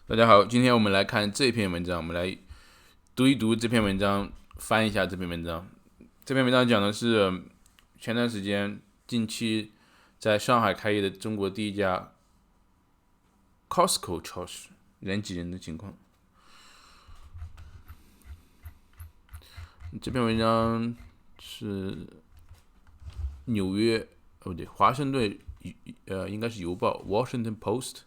大家好，今天我们来看这篇文章，我们来读一读这篇文章，翻一下这篇文章。这篇文章讲的是前段时间近期在上海开业的中国第一家 Costco 超市人挤人的情况。这篇文章是纽约华盛顿应该是邮报 Washington Post。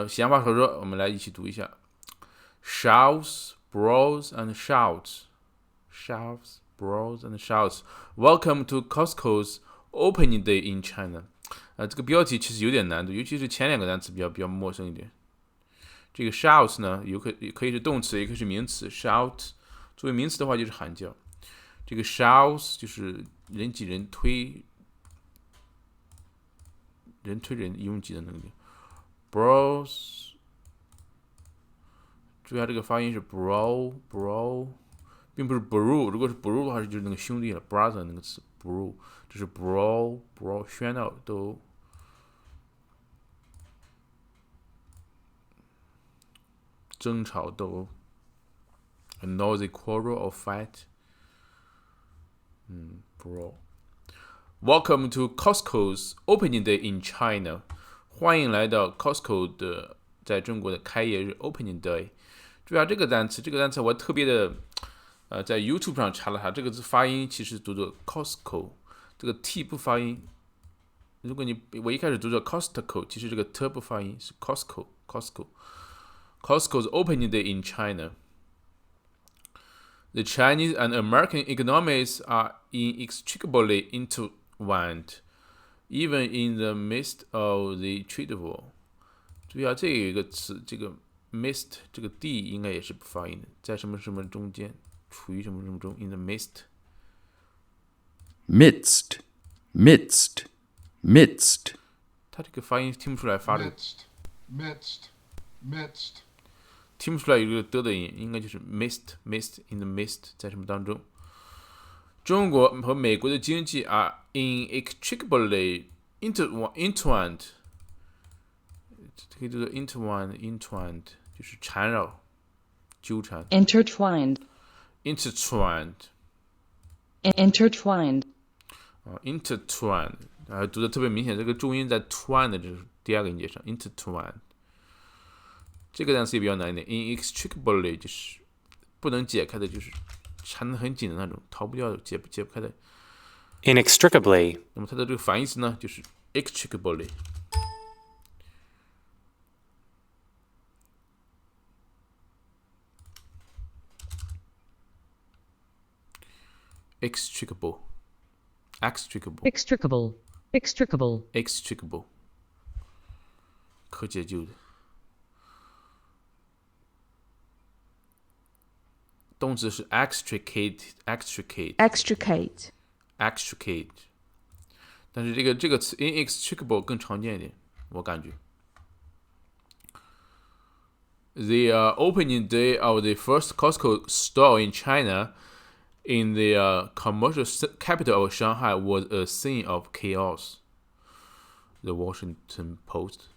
闲话少说，我们来一起读一下。Shouts, brawls and shouts. Shouts, brawls and shouts. Welcome to Costco's opening day in China. 这个标题其实有点难度，尤其是前两个单词比较陌生一点。这个 shouts 呢，也可以是动词，也可以是名词。Shout 作为名词的话就是喊叫。这个 shouts 就是人挤人推人拥挤的能力。Bros， 注意下这个发音是 bro， 并不是 bro。如果是 bro 的话，就是那个兄弟了 ，brother 那个词 bro， 这是 bro， 喧闹都争吵斗殴 ，a noisy quarrel or fight。Bro。Welcome to Costco's opening day in China。欢迎来到 Costco 的在中国的开业日 opening day。注意下这个单词我特别的在 YouTube 上查了查，这个字发音其实读作 Costco， 这个 T 不发音。如果我一开始读作 Costco， 其实这个 T 不发音，是 Costco's opening day in China。 The Chinese and American economies are inextricably intertwined, even in the midst of the trade war。 注意下，这有一个词，这个 midst 这个 d 应该也是不发音的，在什么什么中间，处于什么什么中 ，in the midst。 midst，它这个发音听不出来发的， midst，听不出来有一个的音，应该就是 midst in the midst， 在什么当中。中国和美国的经济 are inextricably entwined， 可以读作 entwined 就是缠绕、纠缠。intertwined， intertwined， 读的特别明显，这个重音在 twine 的就是第二个音节上 intertwined。这个单词也比较难一点 ，inextricably 就是不能解开的，就是缠得很紧的那种，逃不掉的，解不开的。inextricably， 那么它的这个反义词呢，就是 extricably。extricable， 可解救的。动词是 extricate， 但是这个词 inextricable 更常见一点，我感觉。The opening day of the first Costco store in China in the commercial capital of Shanghai was a scene of chaos. The Washington Post.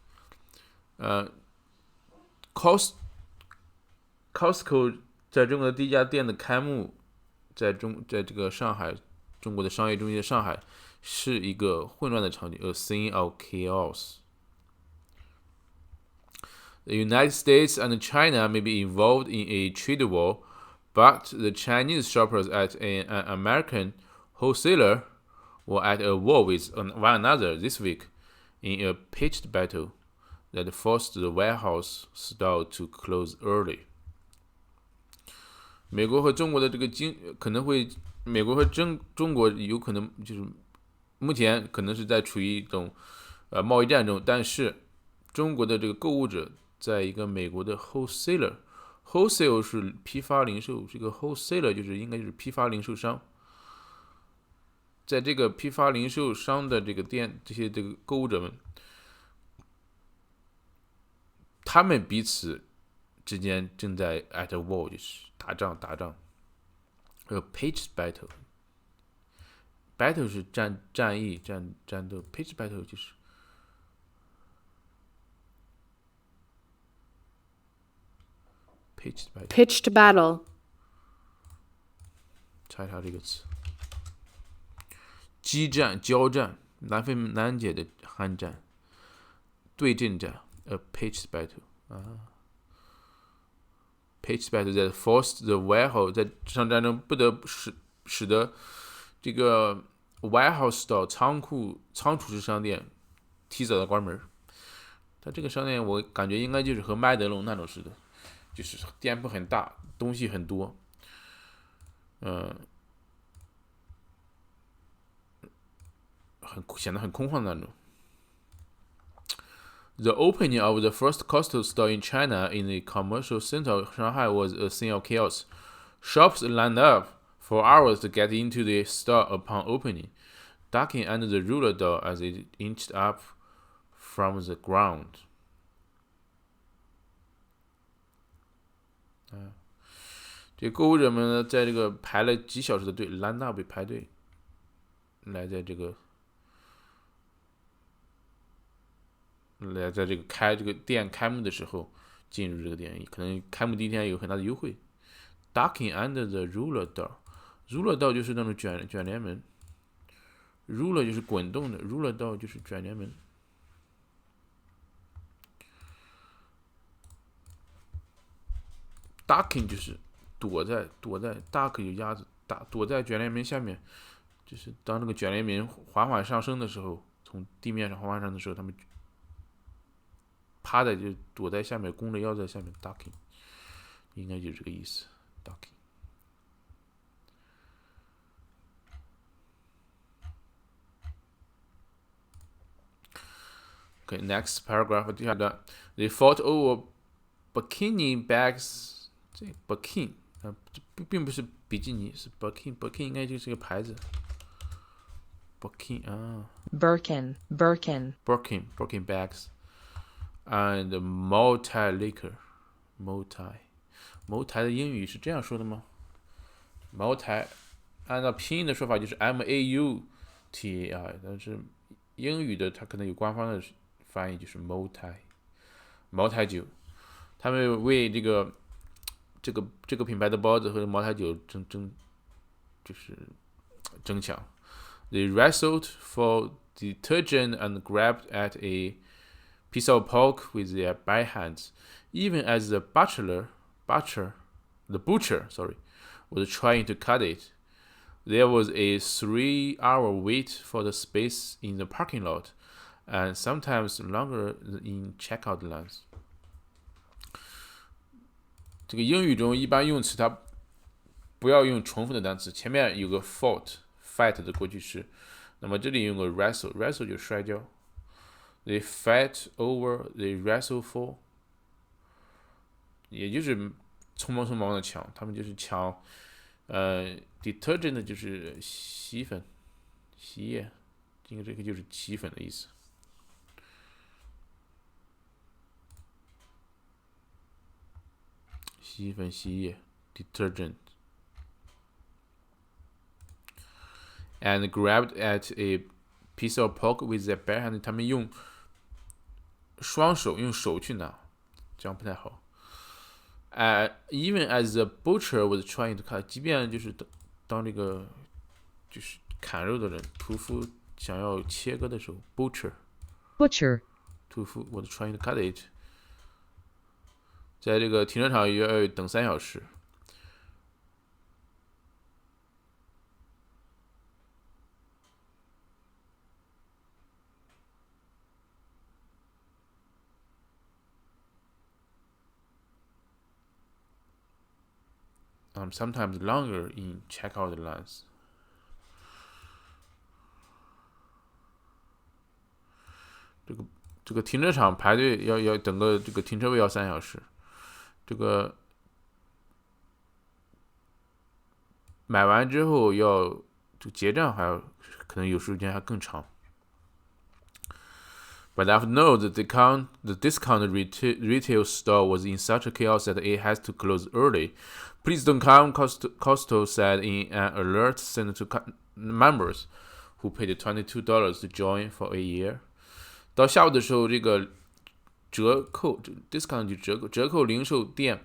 Costco 在中国的第一家店的开幕，在这个上海，中国的商业中心的上海，是一个混乱的场景 ，a scene of chaos. The United States and China may be involved in a trade war, but the Chinese shoppers at an American wholesaler were at a war with one another this week in a pitched battle that forced the warehouse store to close early. 美国和中国的这个可能会，美国和中国有可能就是目前可能是在处于一种贸易战中，但是中国的这个购物者在一个美国的 wholesaler。wholesale 是批发零售，这个 wholesaler 应该就是批发零售商。在这个批发零售商的这个店，这个购物者们，他们彼此之间正在 at a war， 就是打仗。pitched battle 是战役战斗 ，pitched battle 就是 pitched battle, 查一查这个词。激战、交战，难分难解的酣战，对阵战 ，a pitched battle 啊。pitched battle that forced the warehouse 在这场战争不得使得这个 warehouse store 仓储式商店提早的关门。它这个商店我感觉应该就是和麦德龙那种似的，就是店铺很大，东西很多，显得很空旷的那种。The opening of the first Costco store in China in the commercial center of Shanghai was a scene of chaos. Shops lined up for hours to get into the store upon opening, ducking under the ruler door as it inched up from the ground. 这购物者们呢，在这个排了几小时的队 ，line up 排队，来在这个开这个店开幕的时候进入这个店，可能开幕第一天有很大的优惠。Ducking under the ruler door 就是那种卷帘门 ，ruler 就是滚动的 ，ruler door 就是卷帘门。Ducking 就是躲在 duck 有鸭子，躲在卷帘门下面，就是当那个卷帘门缓缓上升的时候，从地面上缓缓上升的时候，他们趴在就躲在下面，弓着腰在下面 ducking， 应该就是这个意思 ducking。Okay, next paragraph 第二段 ，They fought over bikini bags。这 bikini 并不是比基尼，是 bikini 应该就是个牌子。bikini 啊 Birkin bags and multi liquor multi 的英语是这样说的吗 ？multi 按照拼音的说法就是 MAUTI 啊，但是英语的它可能有官方的翻译就是 multi 酒，他们为这个品牌的包子和茅台酒就是争抢。They wrestled for detergent and grabbed at a piece of pork with their bare hands, even as the butcher, was trying to cut it. There was a 3-hour wait for the space in the parking lot, and sometimes longer in checkout lines. 这个英语中一般用词它不要用重复的单词，前面有个 fight 的过去式，那么这里用个 wrestle 就摔跤。They fight over, they wrestle for， 也就是匆忙的抢，他们就是抢。detergent 就是洗粉、洗液，这个就是洗粉的意思。洗衣粉、洗衣液 detergent and grabbed at a piece of pork with their bare hand， 他们用手去拿，这样不太好。Even as the butcher was trying to cut， 即便就是当这个就是砍肉的人，屠夫想要切割的时候 ，butcher， 屠夫 was trying to cut it。在这个停车场要等3小时。Sometimes longer in checkout lines。这个停车场排队要等个这个停车位要3小时。这个买完之后要这个结账还要可能有时间还更长。But I've known that the discount retail store was in such a chaos that it has to close early. Please don't come, Costco said in an alert sent to members who paid $22 to join for a year. 到下午的时候，这个折扣 discount 就折扣零售店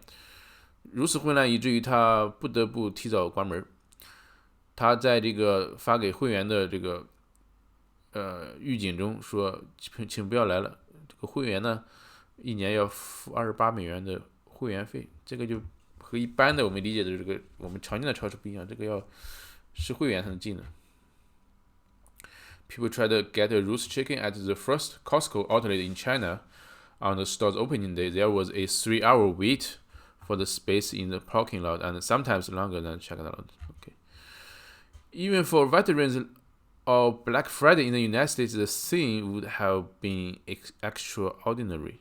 如此混乱以至于他不得不提早关门。他在这个发给会员的这个预警中说，请不要来了。这个会员呢，一年要付$28的会员费，这个就和一般的我们理解的这个我们常见的超市不一样，这个要是会员才能进的。People try to get a roast chicken at the first Costco outlet in China. On the store's opening day, there was a 3-hour wait for the space in the parking lot, and sometimes longer than checked out. Okay. Even for veterans of Black Friday in the United States, the scene would have been extraordinary.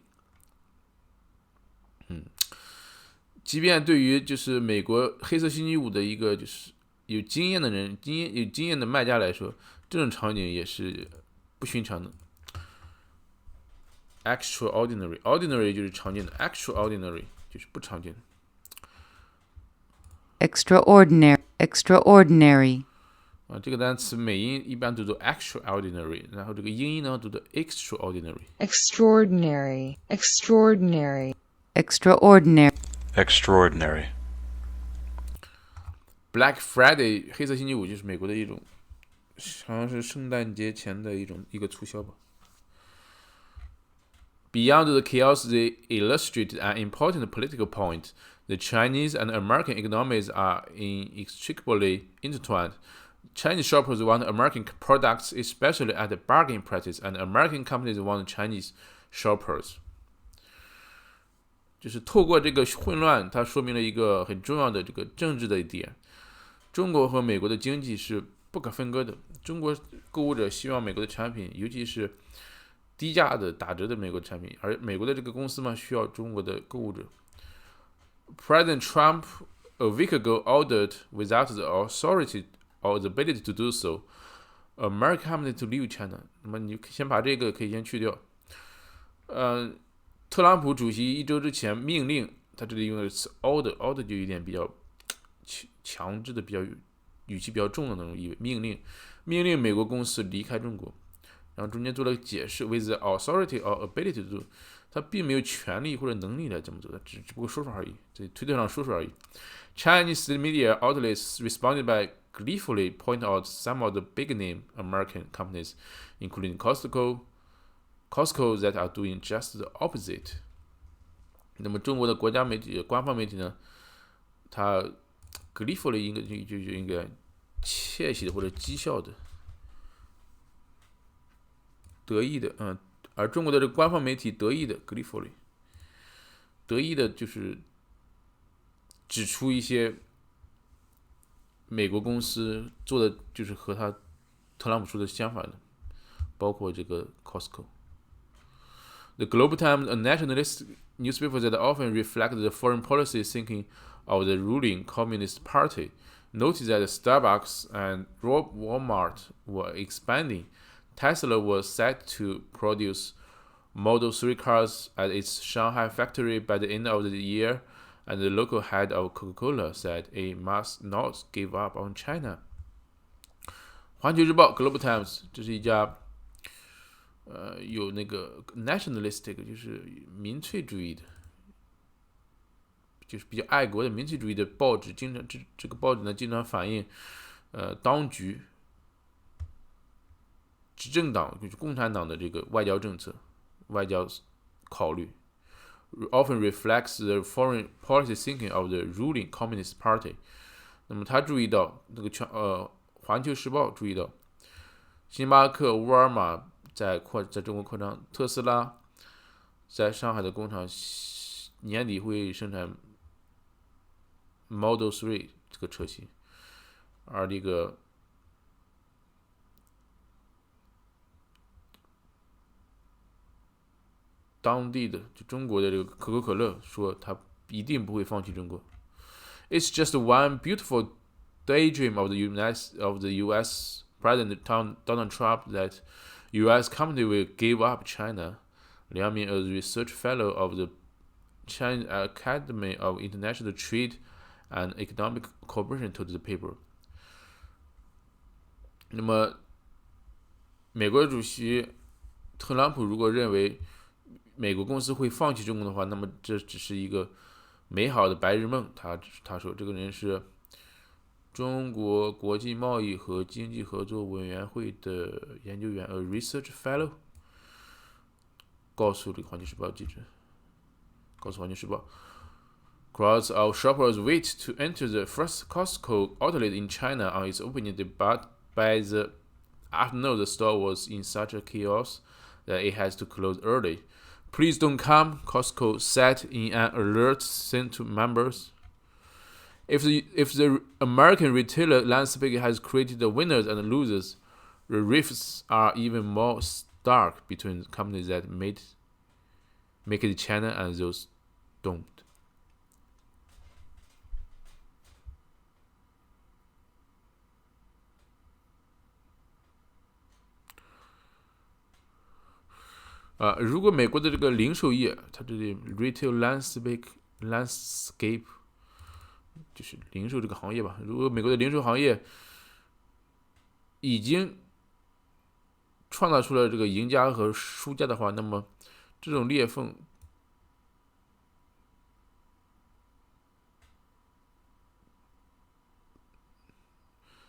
即便对于就是美国黑色星期五的一个就是有经验的人、有经验的卖家来说，这种场景也是不寻常的。Extraordinary, ordinary 就是常见的 ，extraordinary 就是不常见的。extraordinary. 这个单词美音一般读作 extraordinary， 然后这个英音呢读作 extraordinary。Extraordinary. Black Friday 黑色星期五就是美国的一种，好像是圣诞节前的一个促销吧。Beyond the chaos, they illustrated an important political point. The Chinese and American economies are inextricably intertwined. Chinese shoppers want American products, especially at the bargain prices, and American companies want Chinese shoppers. 就是透过这个混乱，它说明了一个很重要的这个政治的一点：中国和美国的经济是不可分割的。中国购物者希望美国的产品，尤其是低价的打折的美国产品，而美国的这个公司嘛，需要中国的购物者。President Trump a week ago ordered, without the authority or the ability to do so, American company to leave China. 那么你先把这个可以先去掉。特朗普主席一周之前命令，他这里用的是 order 就有点比较强制的、比较语气比较重的那种意味。命令美国公司离开中国。然后中间做了解释 ，with the authority or ability to do， 他并没有权利或者能力来这么做，只不过说说而已，在推特上说说而已。Chinese media outlets responded by gleefully pointing out some of the big-name American companies, including Costco, that are doing just the opposite. 那么中国的国家媒体、官方媒体呢，它 gleefully 应该窃喜的或者讥笑的。得意的，而中国的这个官方媒体得意的 gleefully， 得意的就是指出一些美国公司做的就是和特朗普说的相反的，包括这个 Costco。The Global Times, a nationalist newspaper that often reflects the foreign policy thinking of the ruling Communist Party, noted that Starbucks and Walmart were expanding.Tesla was set to produce Model 3 cars at its Shanghai factory by the end of the year, and the local head of Coca-Cola said it must not give up on China. 环球日报 Global Times 这是一家有那个 nationalistic 就是民粹主义的，就是比较爱国的民粹主义的报纸，经常这个报纸呢经常反映当局。执政党就是共产党的这个外交政策、外交考虑 ，often reflects the foreign policy thinking of the ruling Communist Party。那么他注意到这个环球时报注意到，星巴克、沃尔玛在中国扩张，特斯拉在上海的工厂年底会生产 Model 3这个车型，而这个。当地的就中国的这个可口可乐说，他一定不会放弃中国。It's just one beautiful daydream of the U.S. President Donald Trump that U.S. company will give up China. Liang Ming, a research fellow of the Chinese Academy of International Trade and Economic Cooperation, told the paper. 那么，美国主席特朗普如果认为美国公司会放弃中国的话，那么这只是一个美好的白日梦。他说这个人是中国国际贸易和经济合作委员会的研究员 ，a research fellow。告诉这个《环球时报》记者，告诉《环球时报》 ，crowds of shoppers wait to enter the first Costco outlet in China on its opening day, but by the afternoon, the store was in such a chaos that it has to close early. Please don't come, Costco said in an alert sent to members. If the American retailer landscape has created the winners and losers, the rifts are even more stark between companies that make it China and those don't. 如果美国的这个零售业，它这里 retail landscape 就是零售这个行业吧。如果美国的零售行业已经创造出了这个赢家和输家的话，那么这种裂缝，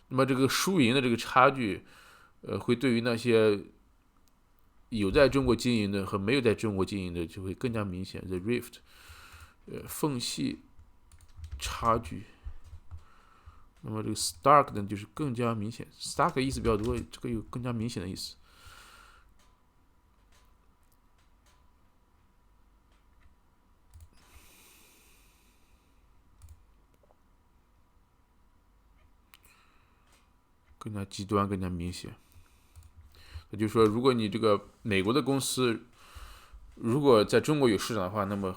那么这个输赢的这个差距，会对于那些有在中国经营的和没有在中国经营的就会更加明显。The rift，缝隙差距。那么这个 stark 呢，就是更加明显。stark 的意思比较多，这个有更加明显的意思。更加极端，更加明显。也就是说，如果你这个美国的公司如果在中国有市场的话，那么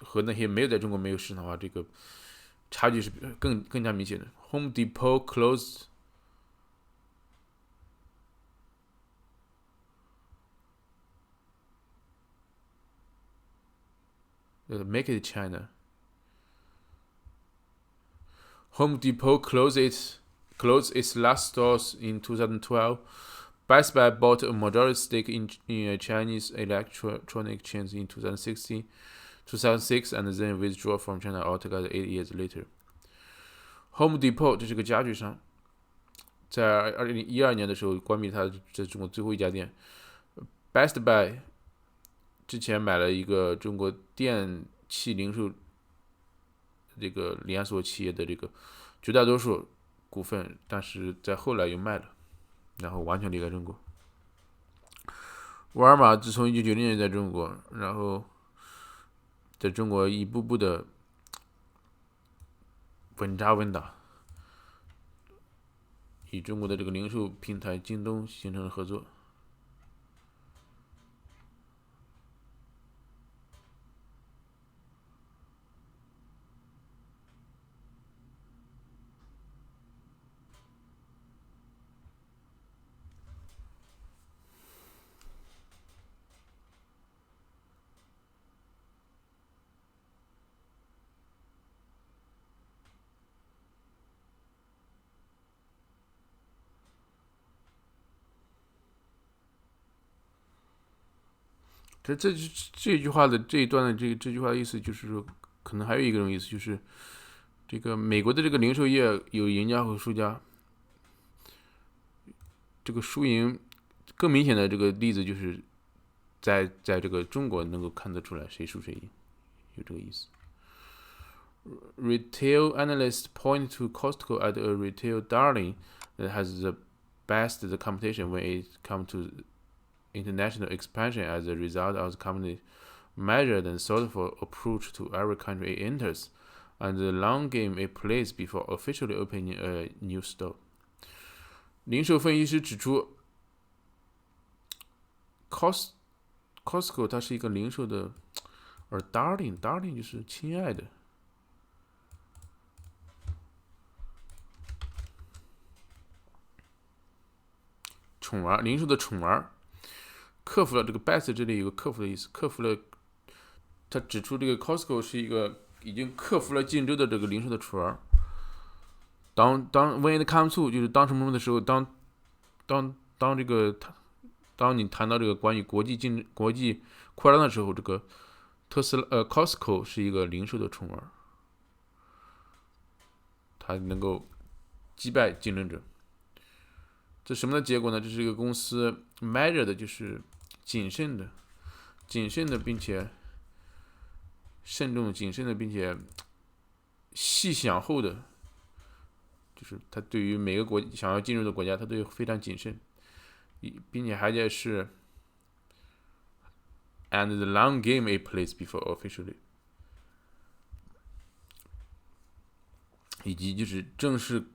和那些没有在中国没有市场的话，这个差距是更加明显的。Home Depot closed Make it China. Home Depot closed its last stores in 2012. Best Buy bought a majority stake in a Chinese electronic chain in 2006, and then withdrew from China altogether 8 years later. Home Depot 这是个家具商，在2012年的时候关闭它在中国最后一家店。Best Buy 之前买了一个中国电器零售这个连锁企业的这个绝大多数股份，但是在后来又卖了，然后完全离开中国。沃尔玛自从1990年在中国，然后在中国一步步的稳扎稳打，与中国的这个零售平台京东形成了合作。这句话的这一段的这句话的意思就是说，可能还有一个意思就是，这个美国的这个零售业有赢家和输家。这个输赢更明显的这个例子就是在这个中国能够看得出来谁输谁赢，有这个意思。Retail analysts point to Costco as a retail darling that has the best the competition when it comes to international expansion as a result of the company's measured and thoughtful approach to every country it enters, and the long game it plays before officially opening a new store. 零售分析师指出 Costco 它是一个零售的，而 darling 就是亲爱的。宠儿，零售的宠儿，克服了这个 best 这里有个克服的意思，克服了，他指出这个 Costco 是一个已经克服了竞争的这个零售的宠儿。当 when it comes to 就是当什么的时候，当你谈到这个关于国际扩张的时候，这个 Costco 是一个零售的宠儿，它能够击败竞争者。这什么的结果呢？这是一个公司 measure 的就是谨慎的，并且慎重、谨慎的，并且细想后的，就是他对于每个想要进入的国家，他都非常谨慎，并且还在是 and the long game it plays before officially， 以及就是正式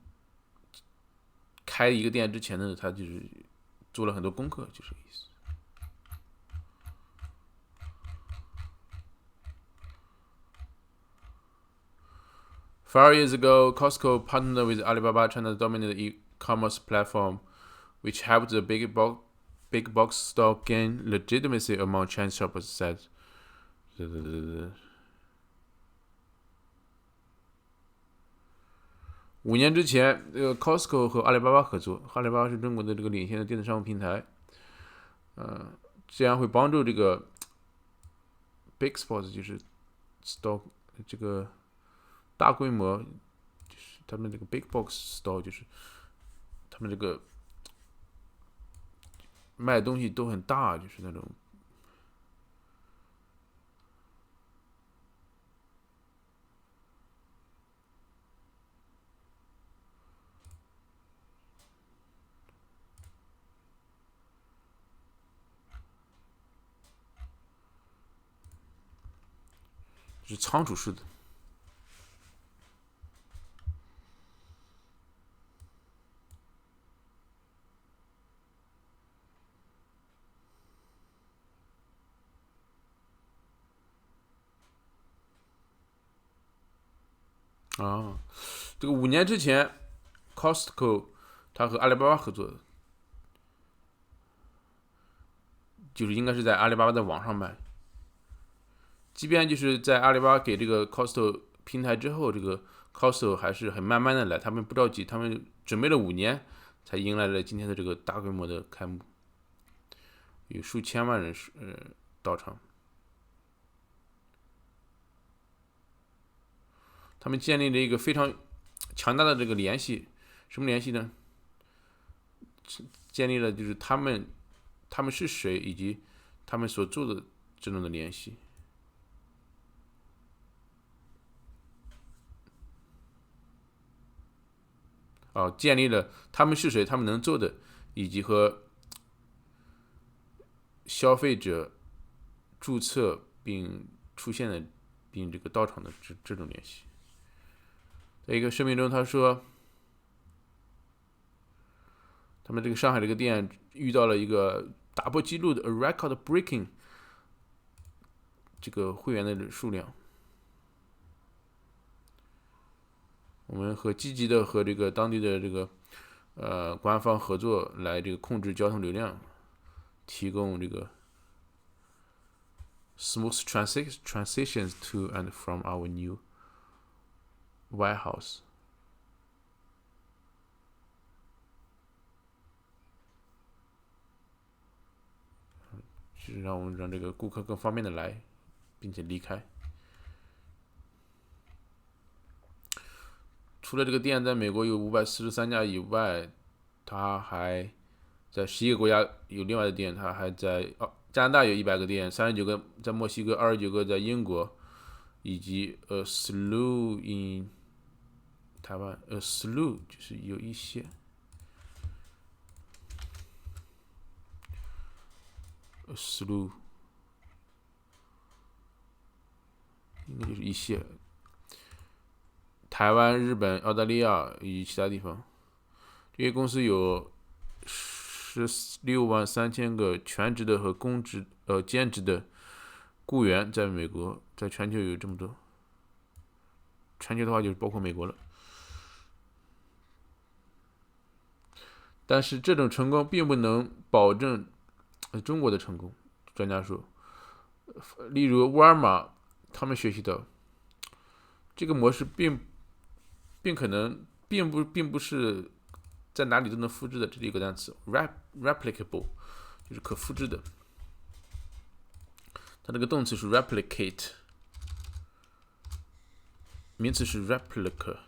开一个店之前呢，他就是做了很多功课，就是这个意思。5 years ago, Costco partnered with Alibaba, China's dominant e-commerce platform, which helped the big box store gain legitimacy among Chinese shoppers, said. 5年之前，Costco 和阿里巴巴合作，阿里巴巴是中国的这个领先的电子商务平台，这样会帮助这个 Big Spots 就是 store 这个大规模，就是他们这个 Big Box Store 就是他们这个卖的东西都很大，就是那种。是仓储式的。这个5年之前 ，Costco 它和阿里巴巴合作的，就是应该是在阿里巴巴的网上卖。即便就是在阿里巴巴给这个 Costco 平台之后，这个 Costco 还是很慢慢的来，他们不着急，他们准备了5年，才迎来了今天的这个大规模的开幕，有数千万人到场。他们建立了一个非常强大的这个联系，什么联系呢？建立了就是他们是谁，以及他们所做的这种的联系。建立了他们是谁，他们能做的，以及和消费者注册并出现的并这个到场的这种联系。在一个声明中，他说，他们这个上海这个店遇到了一个打破纪录的 record breaking 这个会员的数量。我们积极的和这个当地的这个官方合作，来这个控制交通流量，提供这个 smooth transitions to and from our new warehouse。就是让这个顾客更方便的来，并且离开。除了这个店在美国有543家以外，它还在11个国家有另外的店，它还在加拿大有100个店，39个在墨西哥，29个在英国，以及a slew in 台湾，a slew 就是有一些，a slew 应该就是一些。台湾、日本、澳大利亚以及其他地方，这些公司有163000个全职的和兼职的雇员在美国，在全球有这么多。全球的话就是包括美国了。但是这种成功并不能保证中国的成功，专家说。例如沃尔玛，他们学习到这个模式并不是在哪里都能复制的。这里有个单词 replicable， 就是可复制的。它这个动词是 replicate， 名词是 replica。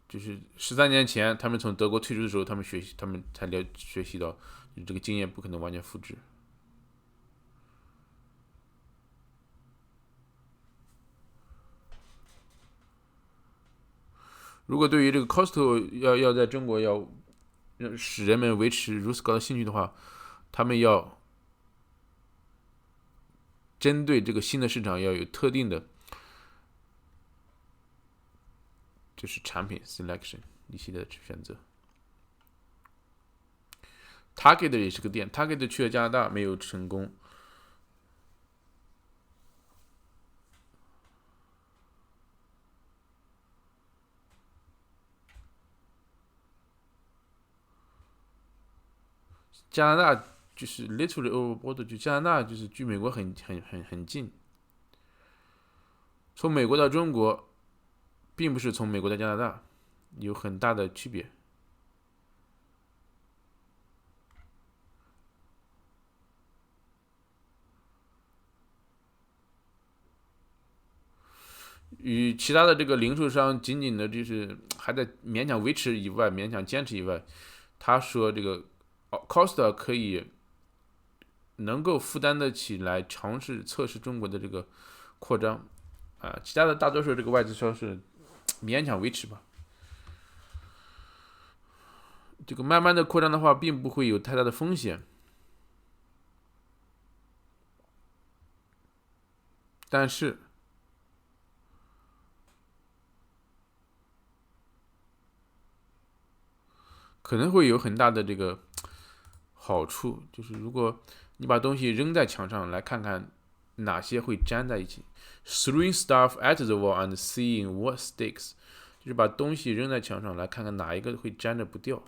就是13年前他们从德国退出的时候，他们才学习到，就是这个经验不可能完全复制。如果对于这个 Costco 要在中国要使人们维持如此高的兴趣的话，他们要针对这个新的市场要有特定的，就是产品 selection 一系列的选择。Target 也是个店 ，Target 去了加拿大没有成功。加拿大就是 literally over border， 就加拿大就是距美国很近。从美国到中国，并不是从美国到加拿大，有很大的区别。与其他的这个零售商仅仅的就是还在勉强维持以外，勉强坚持以外，他说这个 Costa 可以能够负担得起来尝试测试中国的这个扩张啊，其他的大多数这个外资超市勉强维持吧。这个慢慢的扩张的话，并不会有太大的风险，但是可能会有很大的这个好处，就是如果你把东西扔在墙上，来看看哪些会粘在一起。Throwing stuff at the wall and seeing what sticks， 就是把东西扔在墙上，来看看哪一个会粘着不掉。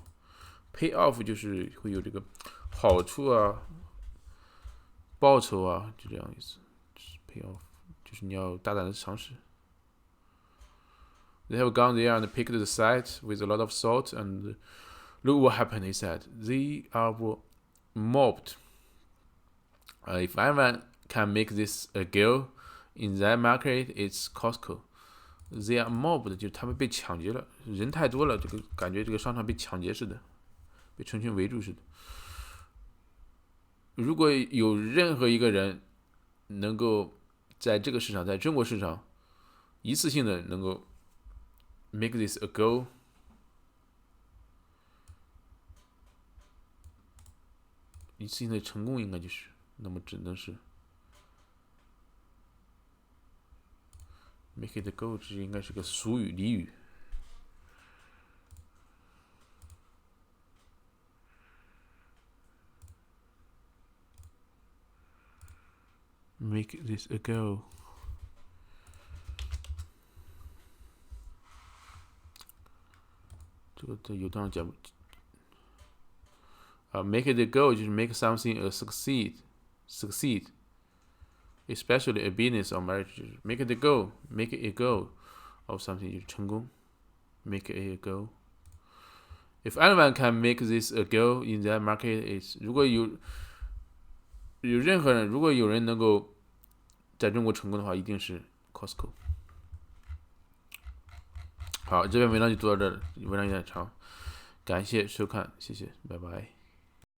Pay off 就是会有这个好处啊，报酬啊，就这样意思。Pay off 就是你要大胆的尝试。They have gone there and picked the site with a lot of salt and look what happened, he said. They are mobbed. If anyone can make this a go in that market, it's Costco. They are mobbed， 就是他们被抢劫了，人太多了，这个感觉这个商场被抢劫似的，被成群围住似的。如果有任何一个人能够在这个市场，在中国市场一次性的能够 make this a go，一次性的成功应该就是，那么只能是 make it a go， 这应该是个俗语俚语。Make this a go。这个在有段上讲make it a go 就是 make something a succeed， especially a business or marriage， 就是 make it a go， make it a go of something 就是成功 ，make it a go。If anyone can make this a go in that market, is 如果有任何人，如果有人能够在中国成功的话，一定是 Costco。好，这篇文章就读到这儿，文章有点长，感谢收看，谢谢，拜拜。